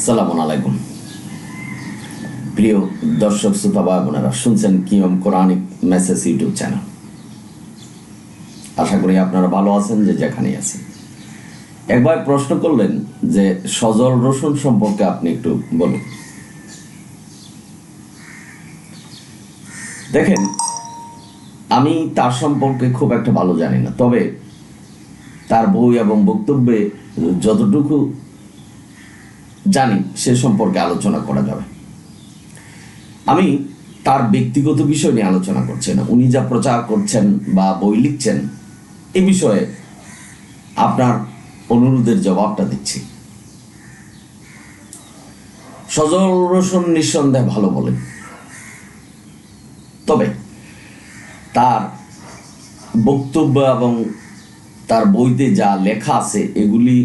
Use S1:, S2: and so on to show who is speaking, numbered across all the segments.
S1: সালামু আলাইকুম প্রিয় দর্শক শ্রোতা ভাই বোনেরা, শুনছেন কিয়ম কোরআনিক মেসেজ ইউটিউব চ্যানেল। আশা করি আপনারা ভালো আছেন যে যেখানেই আছেন। একবার প্রশ্ন করলেন যে সজল রসুন সম্পর্কে আপনি একটু বলুন। দেখেন, আমি তার সম্পর্কে খুব একটা ভালো জানি না, তবে তার বই এবং বক্তব্যে যতটুকু জানি সে সম্পর্কে আলোচনা করা যাবে। আমি তার ব্যক্তিগত বিষয় নিয়ে আলোচনা করছি না। উনি যা প্রচার করছেন বা বই লিখছেন এ বিষয়ে আপনার অনুরোধের জবাবটা দিচ্ছি। সজল রসুন নিঃসন্দেহে ভালো বলেন, তবে তার বক্তব্য এবং তার বইতে যা লেখা আছে এগুলি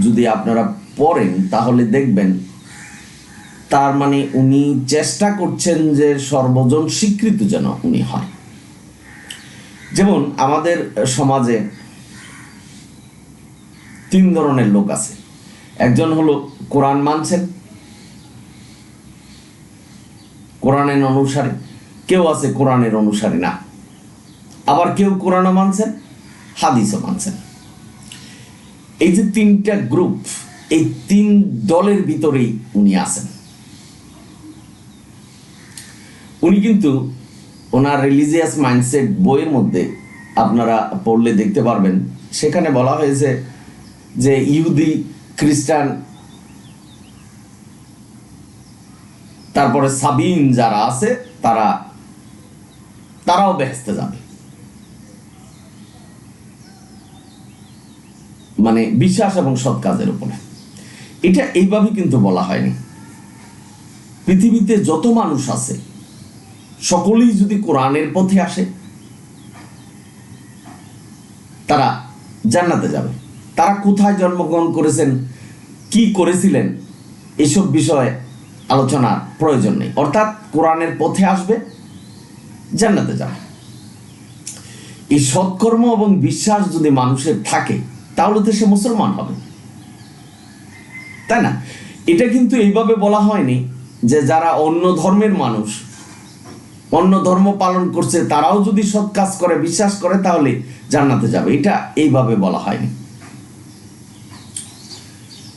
S1: যদি আপনারা পড়েন তাহলে দেখবেন তার মানে উনি চেষ্টা করছেন যে সর্বজন স্বীকৃত যেন উনি হয়। যেমন আমাদের সমাজে তিন ধরনের লোক আছে। একজন হলো কোরআন মানছেন, কোরআনের অনুসারী, কেউ আছে কোরআনের অনুসারী না, আবার কেউ কোরআনও মানছেন, হাদিসও মানছেন। এই যে তিনটা গ্রুপ, এই তিন দলের ভিতরেই উনি আছেন। উনি কিন্তু ওনার রিলিজিয়াস মাইন্ডসেট বইয়ের মধ্যে আপনারা পড়লে দেখতে পারবেন, সেখানে বলা হয়েছে যে ইহুদি, খ্রিস্টান, তারপরে সাবিন যারা আছে তারাও বেহেশতে যাবে, মানে বিশ্বাস এবং সৎ কাজের উপরে। এটা এইভাবে কিন্তু বলা হয়নি। পৃথিবীতে যত মানুষ আছে সকলেই যদি কোরআনের পথে আসে তারা জান্নাতে যাবে। তারা কোথায় জন্মগ্রহণ করেছেন, কি করেছিলেন, এসব বিষয়ে আলোচনার প্রয়োজন নেই। অর্থাৎ কোরআনের পথে আসবে, জান্নাতে যাবে। এই সৎকর্ম এবং বিশ্বাস যদি মানুষের থাকে তাহলে তো সে মুসলমান হবে, তাই না? এটা কিন্তু এইভাবে বলা হয়নি যে যারা অন্য ধর্মের মানুষ, অন্য ধর্ম পালন করছে, তারাও যদি সৎ কাজ করে, বিশ্বাস করে, তাহলে জান্নাতে যাবে। এটা এইভাবে বলা হয়নি।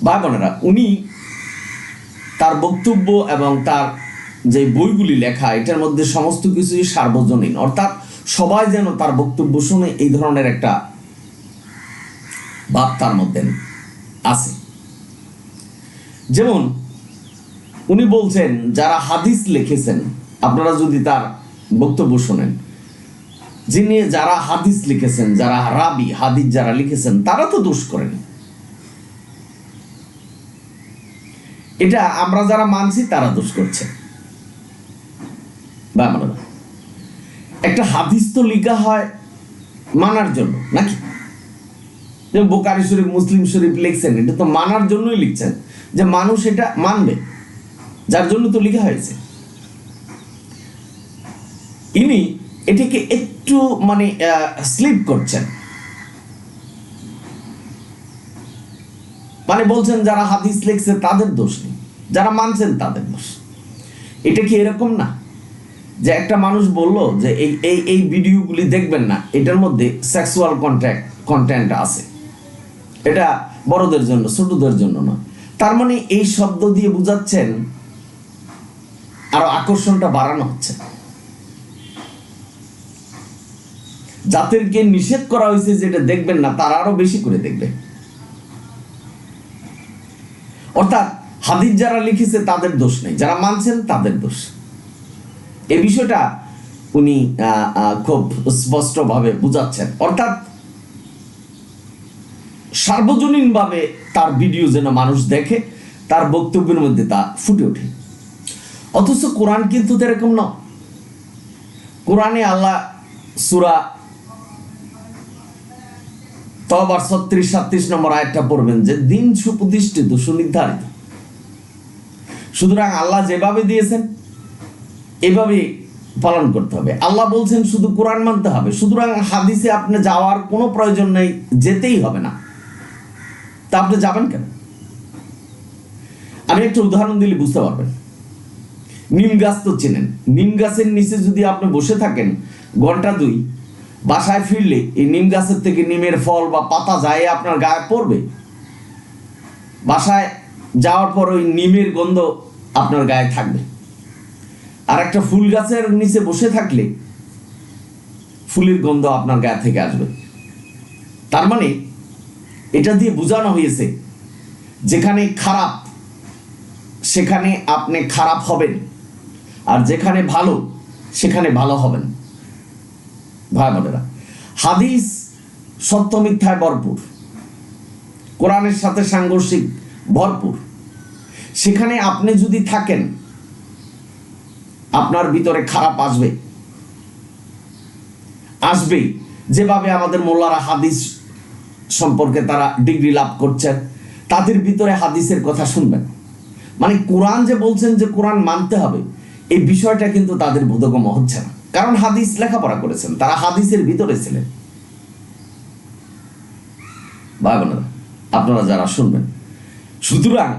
S1: ভাই বোনেরা, উনি তার বক্তব্য এবং তার যে বইগুলি লেখা, এটার মধ্যে সমস্ত কিছুই সার্বজনীন। অর্থাৎ সবাই যেন তার বক্তব্য শুনে এই ধরনের একটা ভাব তার মধ্যে আছে। যেমন উনি বলছেন যারা হাদিস লিখেছেন, আপনারা যদি তার বক্তব্য শোনেন, যারা হাদিস লিখেছেন, যারা রাবি হাদিস যারা লিখেছেন, তারা তো দোষ করেন। এটা আমরা যারা মানছি তারা দোষ করছে। একটা হাদিস তো লেখা হয় মানার জন্য, নাকি? যেমন বুখারী শরীফ, মুসলিম শরীফ লিখছেন, এটা তো মানার জন্যই লিখছেন, যে মানুষ এটা মানবে, যার জন্য তো লেখা হয়েছে। ইনি এটাকে একটু মানে স্লিপ করছেন, মানে বলছেন যারা হাদিস লিখছে তাদের দোষ নেই, যারা মানছেন তাদের দোষ। এটা কি এরকম না যে একটা মানুষ বলল যে এই ভিডিওগুলি দেখবেন না, এটার মধ্যে সেক্সুয়াল কন্টেন্ট আছে, এটা বড়দের জন্য, ছোটদের জন্য না। তার মানে এই শব্দ দিয়ে বুঝাচ্ছেন আরো আকর্ষণটা বাড়ানো হচ্ছে। যাদেরকে নিষেধ করা হয়েছে যেটা দেখবেন না, তারা আরো বেশি করে দেখবে। অর্থাৎ হাদিস যারা লিখেছে তাদের দোষ নেই, যারা মানছেন তাদের দোষ। এই বিষয়টা উনি খুব স্পষ্টভাবে বুঝাচ্ছেন। অর্থাৎ সার্বজনীনভাবে তার ভিডিও যেন মানুষ দেখে, তার বক্তব্যের মধ্যে তা ফুটে ওঠে। অথচ কোরআন কিন্তু এরকম না। কোরআনে আল্লাহ সূরা তওবার 36-37 নম্বর আয়াতটা পড়বেন যে দিন সুপ্রতিষ্ঠিত, সুনির্ধারিত। সুতরাং আল্লাহ যেভাবে দিয়েছেন এভাবে পালন করতে হবে। আল্লাহ বলছেন শুধু কোরআন মানতে হবে, সুতরাং হাদিসে আপনি যাওয়ার কোনো প্রয়োজন নেই, যেতেই হবে না। তা আপনি যাবেন কেন? আমি একটা উদাহরণ দিলে বুঝতে পারবেন। নিম গাছ তো চেনেন, নিম গাছের নিচে যদি আপনি বসে থাকেন ঘন্টা 2, বাসায় ফিরলে এই নিম গাছের থেকে নিমের ফল বা পাতা যায় আপনার গায়ে পড়বে। বাসায় যাওয়ার পর ওই নিমের গন্ধ আপনার গায়ে থাকবে। আর একটা ফুল গাছের নিচে বসে থাকলে ফুলের গন্ধ আপনার গায়ে থেকে আসবে। তার মানে এটা দিয়ে বোঝানো হয়েছে যেখানে খারাপ সেখানে আপনি খারাপ হবেন, আর যেখানে ভালো সেখানে ভালো হবেন। ভাই বোনেরা, হাদিস সত্য মিথ্যায় ভরপুর, কোরআনের সাথে সাংঘর্ষিক ভরপুর। সেখানে আপনি যদি থাকেন আপনার ভিতরে খারাপ আসবেই। যেভাবে আমাদের মোল্লারা হাদিস সম্পর্কে তারা ডিগ্রি লাভ করছেন, তাদের ভিতরে হাদিসের কথা শুনবেন। মানে কোরআন যে বলছেন যে কোরআন মানতে হবে, এই বিষয়টা কিন্তু তাদের বোধগম্য হচ্ছে না, কারণ হাদিস লেখাপড়া করেছেন, তারা হাদিসের ভিতরে ছিলেন। ভাই বোনেরা, আপনারা যারা শুনবেন, সুতরাং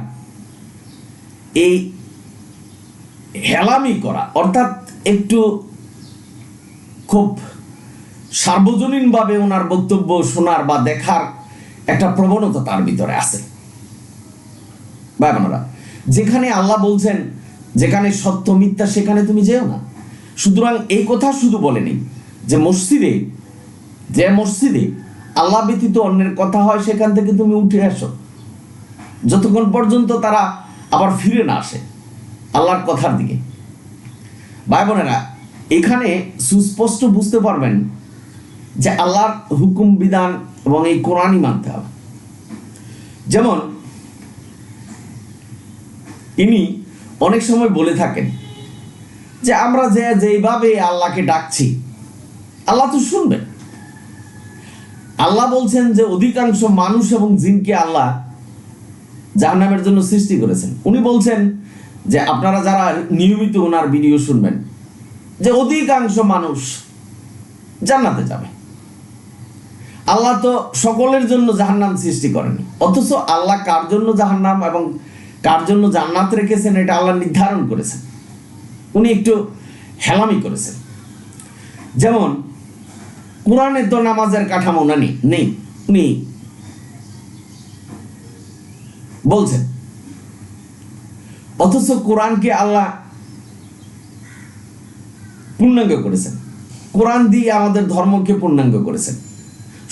S1: এই হেলামি করা অর্থাৎ একটু খুব সার্বজনীনভাবে ওনার বক্তব্য শোনার বা দেখার একটা প্রবণতা তার ভিতরে আছে। ভাই বোনেরা, যেখানে আল্লাহ বলছেন যেখানে সত্য মিথ্যা সেখানে তুমি যেও না। সুতরাং এই কথা শুধু বলেনি যে মসজিদে আল্লাহ ব্যতীত অন্যের কথা হয় সেখান থেকে তুমি উঠে আসো, যতক্ষণ পর্যন্ত তারা আবার ফিরে না আসে আল্লাহর কথার দিকে। ভাই বোনেরা, এখানে সুস্পষ্ট বুঝতে পারবেন যে আল্লাহর হুকুম বিধান এবং এই কোরআনই মানতে হবে। যেমন ইনি অনেক সময় বলে থাকেন যে আমরা যেভাবে আল্লাহকে ডাকছি আল্লাহ তো শুনবেন। আল্লাহ বলছেন যে অধিকাংশ মানুষ এবং জিনকে আল্লাহ জাহান্নামের জন্য সৃষ্টি করেছেন। উনি বলছেন যে আপনারা যারা নিয়মিত ওনার ভিডিও শুনবেন যে অধিকাংশ মানুষ জান্নাতে যাবে। আল্লাহ তো সকলের জন্য জাহান্নাম সৃষ্টি করেনি, অথচ আল্লাহ কার জন্য জাহান্নাম এবং কার জন্য জান্নাত রেখেছেন এটা আল্লাহ নির্ধারণ করেছেন। উনি একটু হেলামি করেছেন। যেমন কোরআনে তো নামাজের কাঠামো নেই, উনি বলছেন, অথচ কোরআনকে আল্লাহ পূর্ণাঙ্গ করেছেন। কোরআন দিয়ে আমাদের ধর্মকে পূর্ণাঙ্গ করেছেন।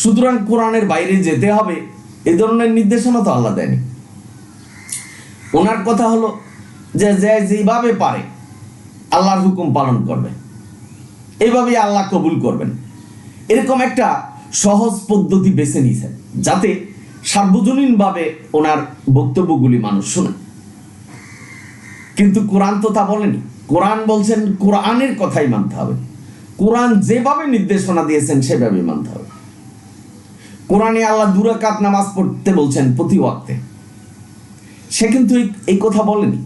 S1: সুতরাং কোরআনের বাইরে যেতে হবে এই ধরনের নির্দেশনা তো আল্লাহ দেয়নি। ওনার কথা হলো যে যেভাবে পারে আল্লাহর হুকুম পালন করবে, এইভাবেই আল্লাহ কবুল করবেন। এরকম একটা সহজ পদ্ধতি বেছে নিয়েছেন যাতে সার্বজনীনভাবে ওনার বক্তব্যগুলি মানুষ শোনে। কিন্তু কোরআন তো তা বলেনি। কোরআন বলছেন কোরআনের কথাই মানতে হবে, কোরআন যেভাবে নির্দেশনা দিয়েছেন সেভাবেই মানতে হবে। কোরআনে আল্লাহ 2 রাকাত নামাজ পড়তে বলছেন প্রতি ওয়াক্তে, সে কিন্তু এই কথা বলেনি।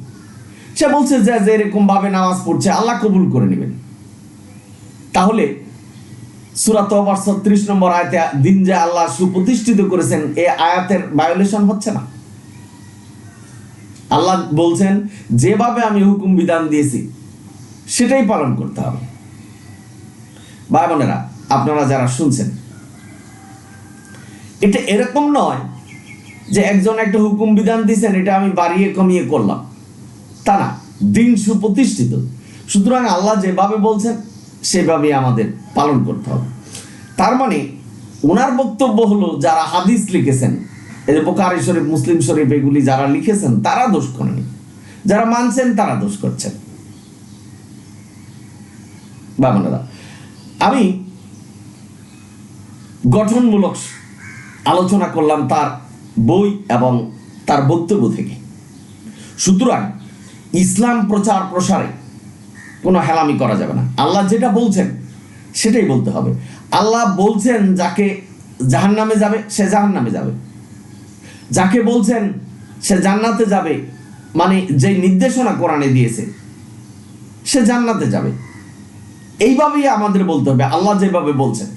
S1: সে বলছে যে এরকম ভাবে নামাজ পড়ছে আল্লাহ কবুল করে নেবেন। তাহলে সূরা তওবার 36 নম্বর আয়াতে দিন যে আল্লাহ সুপ্রতিষ্ঠিত করেছেন এই আয়াতের ভায়োলেশন হচ্ছে না? আল্লাহ বলছেন যেভাবে আমি হুকুম বিধান দিয়েছি সেটাই পালন করতে হবে। ভাই বোনেরা, আপনারা যারা শুনছেন, এটা এরকম নয় যে একজন একটা হুকুম বিধান দিয়েছেন এটা আমি বাড়িয়ে কমিয়ে করলাম, তা না। দিন সুপ্রতিষ্ঠিত, সুতরাং আল্লাহ যেভাবে বলছেন সেভাবে আমাদের পালন করতে হবে। তার মানে ওনার বক্তব্য হলো যারা হাদিস লিখেছেন, এই যে বুখারী শরীফ, মুসলিম শরীফ, এগুলি যারা লিখেছেন তারা দোষ করেনি, যারা মানছেন তারা দোষ করছেন। বা বোনেরা, আমি গঠনমূলক আলোচনা করলাম তার বই এবং তার বক্তব্য থেকে। সুতরাং ইসলাম প্রচার প্রসারে কোনো হেলামি করা যাবে না। আল্লাহ যেটা বলছেন সেটাই বলতে হবে। আল্লাহ বলছেন যাকে জাহান্নামে যাবে সে জাহান্নামে যাবে, যাকে বলছেন সে জান্নাতে যাবে, মানে যে নির্দেশনা কোরআনে দিয়েছে সে জান্নাতে যাবে, এইভাবেই আমাদের বলতে হবে আল্লাহ যেভাবে বলছেন।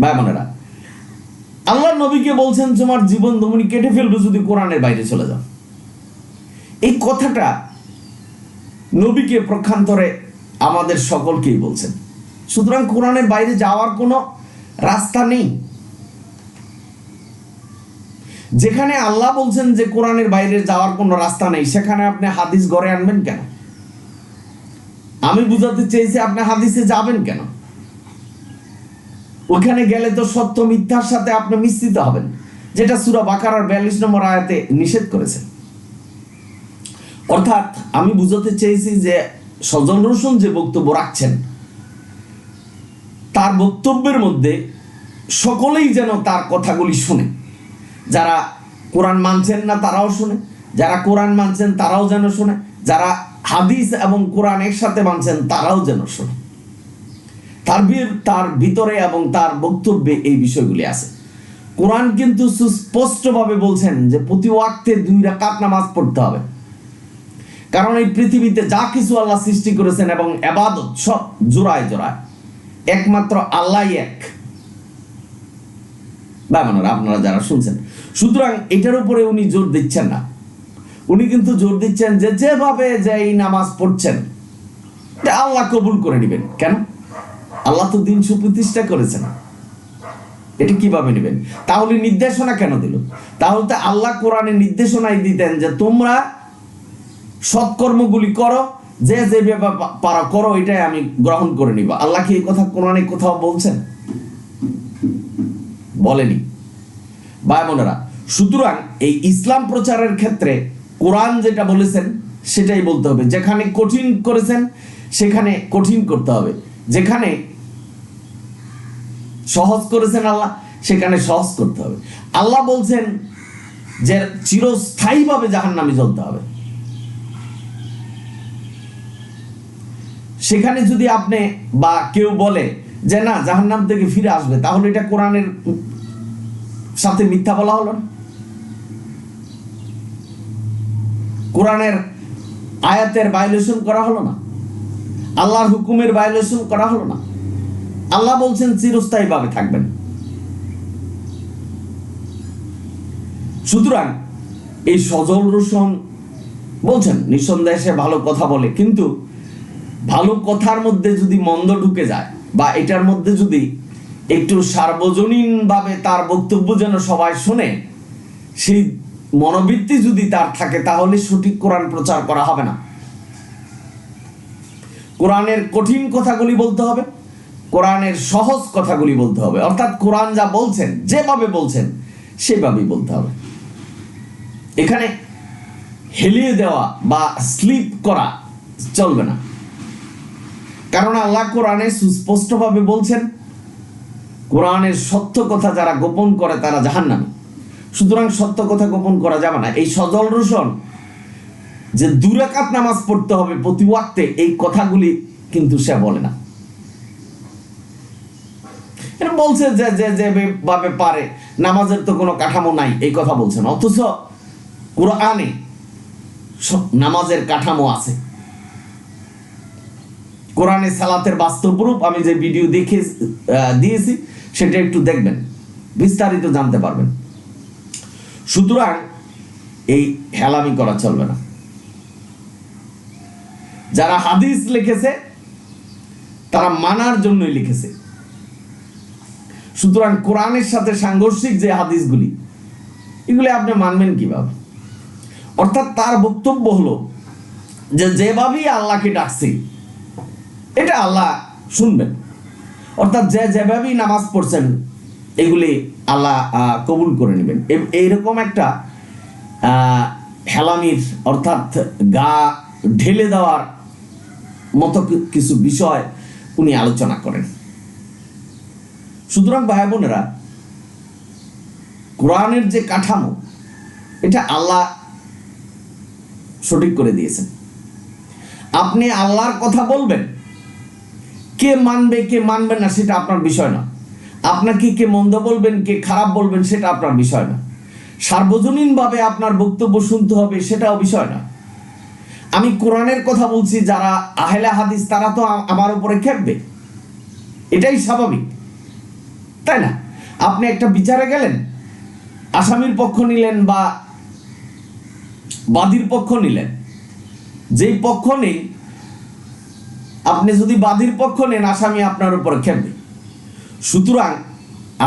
S1: ভাই বোনেরা, আল্লাহ নবীকে বলছেন তোমার জীবন তুমি কেটে ফেলবে যদি কোরআনের বাইরে চলে যাও। এই কথাটা নবীকে প্রক্ষান্তরে আমাদের সকলকেই বলছেন। সুতরাং কোরআনের বাইরে যাওয়ার কোনো রাস্তা নেই। যেখানে আল্লাহ বলছেন যে কোরআনের বাইরে যাওয়ার কোনো রাস্তা নেই, সেখানে আপনি হাদিস গড়ে আনবেন কেন? আমি বুঝাতে চেয়েছি আপনি হাদিসে যাবেন কেন? ওখানে গেলে তো সত্য মিথ্যার সাথে আপনি মিশ্রিত হবেন, যেটা সূরা বাকারার 42 নম্বর আয়াতে নিষেধ করেছেন। অর্থাৎ আমি বুঝাতে চেয়েছি যে সজল রোশন যে বক্তব্য রাখছেন, তার বক্তব্যের মধ্যে সকলেই যেন তার কথাগুলি শুনে। যারা কোরআন মানছেন না তারাও শুনে, যারা কোরআন মানছেন তারাও যেন শুনে, যারা হাদিস এবং কোরআন একসাথে মানছেন তারাও যেন শুনে। তার ভিতরে এবং তার বক্তব্যে এই বিষয়গুলি আছে। কোরআন কিন্তু সুস্পষ্টভাবে বলছেন যে প্রতি ওয়াক্তে 2 রাকাত নামাজ পড়তে হবে। কারণ এই পৃথিবীতে যা কিছু আল্লাহ সৃষ্টি করেছেন এবং ইবাদত সব জোড়ায় জোড়ায় একমাত্র আল্লাহই এক। আপনারা যারা শুনছেন, সুতরাং এটার উপরে উনি জোর দিচ্ছেন না। উনি কিন্তু জোর দিচ্ছেন যে যেভাবে যে এই নামাজ পড়ছেন এটা আল্লাহ কবুল করে নেবেন। কেন? আল্লাহ তো দিন সুপ্রতিষ্ঠা করেছেন, এটা কিভাবে নেবেন? তাহলে নির্দেশনা কেন দিল? তাহলে তো আল্লাহ কোরআনে নির্দেশনাই দিতেন যে তোমরা সৎকর্মগুলি করো, যে পারা করো, এটাই আমি গ্রহণ করে নিব। আল্লাহ কি এই কথা কোরআনে কোথাও বলছেন? বলেনি। ভাই বোনেরা, সুতরাং এই ইসলাম প্রচারের ক্ষেত্রে কোরআন যেটা বলেছেন সেটাই বলতে হবে। যেখানে কঠিন করেছেন সেখানে কঠিন করতে হবে, যেখানে সহজ করেছেন আল্লাহ সেখানে সহজ করতে হবে। আল্লাহ বলছেন যে চিরস্থায়ীভাবে জাহান্নামে জ্বলতে হবে। সেখানে যদি আপনি বা কেউ বলে যে না জাহান্নাম থেকে ফিরে আসবে, তাহলে এটা কোরআনের সাথে মিথ্যা বলা হলো না? কোরআনের আয়াতের ভায়োলেশন করা হলো না? আল্লাহর হুকুমের ভায়োলেশন করা হলো না? আল্লাহ বলছেন চিরস্থায়ীভাবে থাকবেন। সুতরাং এই সজল রোশন বলছেন নিঃসন্দেহে সে ভালো কথা বলে, কিন্তু ভালো কথার মধ্যে যদি মন্দ ঢুকে যায় বা এটার মধ্যে যদি একটু সার্বজনীনভাবে তার বক্তব্য যেন সবাই শুনে, সেই মনোবৃত্তি যদি তার থাকে, তাহলে সঠিক কোরআন প্রচার করা হবে না। কোরআনের কঠিন কথাগুলি বলতে হবে, কোরআনের সহজ কথাগুলি বলতে হবে। অর্থাৎ কোরআন যা বলছেন, যেভাবে বলছেন সেভাবেই বলতে হবে। এখানে হেলিয়ে দেওয়া বা স্লিপ করা চলবে না। কারণ আল্লাহ কোরআনে সুস্পষ্টভাবে বলছেন কোরআনের সত্য কথা যারা গোপন করে তারা জাহান্নামী। সুতরাং সত্য কথা গোপন করা যাবে না। এই সজল রোশন যে 2 রাকাত নামাজ পড়তে হবে প্রতি ওয়াক্তে, এই কথাগুলি কিন্তু সে বলে না। এটা বলছে যে যেভাবে পারে, নামাজের তো কোনো কাঠামো নাই, এই কথা বলছেন। অথচ কোরআনে নামাজের কাঠামো আছে। কোরআনে সালাতের বাস্তব রূপ আমি যে ভিডিও দিয়েছি সেটা একটু দেখবেন, বিস্তারিত জানতে পারবেন। সুতরাং এই হেলামি করা চলবে না। যারা হাদিস লিখেছে তারা মানার জন্যই লিখেছে। সুতরাং কোরআনের সাথে সাংঘর্ষিক যে হাদিসগুলি, এগুলি আপনি মানবেন কিভাবে? অর্থাৎ তার বক্তব্য হলো যে যেভাবেই আল্লাহকে ডাকছি এটা আল্লাহ শুনবেন। অর্থাৎ যেভাবেই নামাজ পড়ছেন এগুলি আল্লাহ কবুল করে নেবেন। এইরকম একটা হেলামির অর্থাৎ গা ঢেলে দেওয়ার মতো কিছু বিষয় উনি আলোচনা করেন। সুতরাং ভাই বোনেরা, কোরআনের যে কাঠামো এটা আল্লাহ সঠিক করে দিয়েছেন। আপনি আল্লাহর কথা বলবেন, কে মানবে কে মানবে না সেটা আপনার বিষয় না। আপনাকে কে মন্দ বলবেন কে খারাপ বলবেন সেটা আপনার বিষয় না। সার্বজনীনভাবে আপনার বক্তব্য শুনতে হবে সেটাও বিষয় না। আমি কোরআনের কথা বলছি, যারা আহলে হাদিস তারা তো আমার উপরে খেপবে, এটাই স্বাভাবিক, তাই না? আপনি একটা বিচারে গেলেন, আসামির পক্ষ নিলেন বা বাদীর পক্ষ নিলেন, যেই পক্ষ নেই, আপনি যদি বাদীর পক্ষ নেন, আসামি আপনার উপর খেপবে। সুতরাং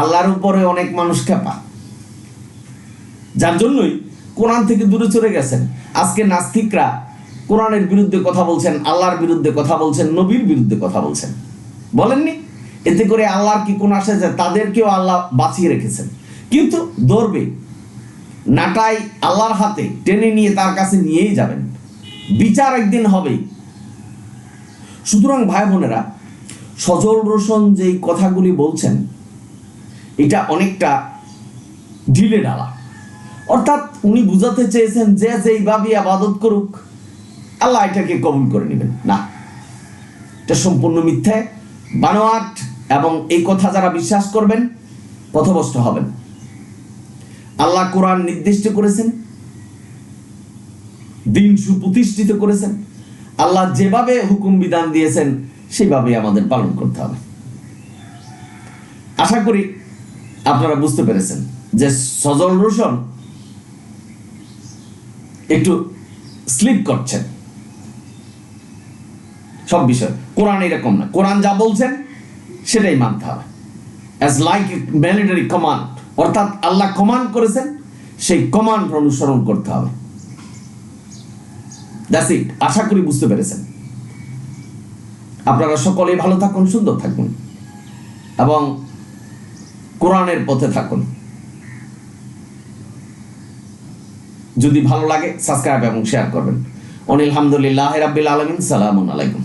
S1: আল্লাহর উপরে অনেক মানুষ খেপা, যার জন্যই কোরআন থেকে দূরে চলে গেছেন। আজকে নাস্তিকরা কোরআনের বিরুদ্ধে কথা বলছেন, আল্লাহর বিরুদ্ধে কথা বলছেন, নবীর বিরুদ্ধে কথা বলছেন, বলেননি? এতে করে আল্লাহর কি কোন আসে যায়? তাদেরকেও আল্লাহ বাঁচিয়ে রেখেছেন, কিন্তু ধরবে নাটাই আল্লাহর হাতে টেনে নিয়ে তার কাছে নিয়েই যাবেন, বিচার একদিন হবেই। সুতরাং ভাই বোনেরা, সজল রোশন যেই কথাগুলি বলছেন, এটা অনেকটা ঢিলে ঢালা। অর্থাৎ উনি বুঝাতে চেয়েছেন যে যেইভাবে আবাদত করুক আল্লাহ এটাকে কবুল করে নেবেন না। এটা সম্পূর্ণ মিথ্যে, বানোয়াট, এবং এই কথা যারা বিশ্বাস করবেন পথভ্রষ্ট হবেন। আল্লাহ কোরআন নির্দিষ্ট করেছেন, দিন সুপ্রতিষ্ঠিত করেছেন, আল্লাহ যেভাবে হুকুম বিধান দিয়েছেন সেভাবে আমাদের পালন করতে হবে। আশা করি আপনারা বুঝতে পেরেছেন যে সজল রোশন একটু স্লিপ করছেন সব বিষয়। কোরআন এরকম না, কোরআন যা বলছেন সেটাই মানতে হবে, অ্যাজ লাইক মিলিটারি কমান্ড। অর্থাৎ আল্লাহ কমান্ড করেছেন, সেই কমান্ড অনুসরণ করতে হবে। That's it. আশা করি বুঝতে পেরেছেন। আপনারা সকলেই ভালো থাকুন, সুন্দর থাকুন এবং কোরআনের পথে থাকুন। যদি ভালো লাগে সাবস্ক্রাইব এবং শেয়ার করবেন। আলহামদুলিল্লাহ রাব্বিল আলামিন। সালামুন আলাইকুম।